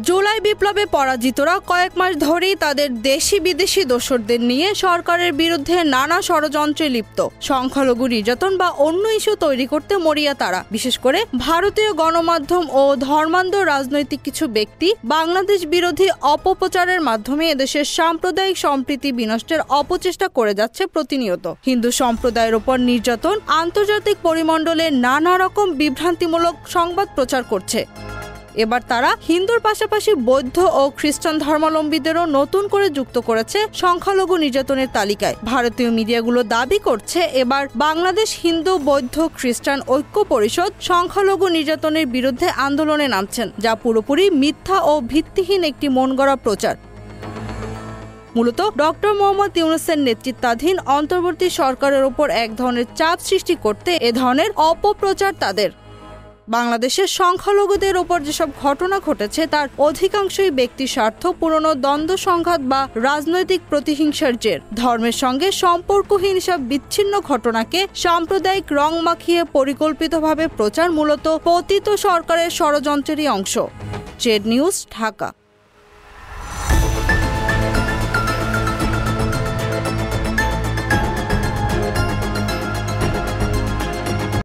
জুলাই বিপ্লবে পরাজিতরা কয়েক মাস ধরেই তাদের দেশি বিদেশি দোসরদের নিয়ে সরকারের বিরুদ্ধে নানা ষড়যন্ত্রে লিপ্ত। সংখ্যালঘু নির্যাতন বা অন্য ইস্যু তৈরি করতে মরিয়া তারা। বিশেষ করে ভারতীয় গণমাধ্যম ও ধর্মান্ধ রাজনৈতিক কিছু ব্যক্তি বাংলাদেশ বিরোধী অপপ্রচারের মাধ্যমে এদেশের সাম্প্রদায়িক সম্প্রীতি বিনষ্টের অপচেষ্টা করে যাচ্ছে প্রতিনিয়ত। হিন্দু সম্প্রদায়ের উপর নির্যাতন, আন্তর্জাতিক পরিমণ্ডলে নানা রকম বিভ্রান্তিমূলক সংবাদ প্রচার করছে। এবার তারা হিন্দুর পাশাপাশি বৌদ্ধ ও খ্রিস্টান ধর্মাবলম্বীদেরও নতুন করে যুক্ত করেছে সংখ্যালঘু নির্যাতনের তালিকায়। ভারতীয় মিডিয়াগুলো দাবি করছে এবার বাংলাদেশ হিন্দু বৌদ্ধ খ্রিস্টান ঐক্য পরিষদ সংখ্যালঘু নির্যাতনের বিরুদ্ধে আন্দোলনে নামছেন, যা পুরোপুরি মিথ্যা ও ভিত্তিহীন একটি মনগড়া প্রচার। মূলত ডক্টর মোহাম্মদ ইউনূসের নেতৃত্বাধীন অন্তর্বর্তী সরকারের ওপর এক ধরনের চাপ সৃষ্টি করতে এ ধরনের অপপ্রচার তাদের। বাংলাদেশের সংখ্যালঘুদের ওপর যেসব ঘটনা ঘটেছে তার অধিকাংশই ব্যক্তি স্বার্থ, পুরনো দ্বন্দ্ব সংঘাত বা রাজনৈতিক প্রতিহিংসার জের। ধর্মের সঙ্গে সম্পর্কহীন সব বিচ্ছিন্ন ঘটনাকে সাম্প্রদায়িক রং মাখিয়ে পরিকল্পিতভাবে প্রচার মূলত পতিত সরকারের ষড়যন্ত্রেরই অংশ। Z news, Dhaka.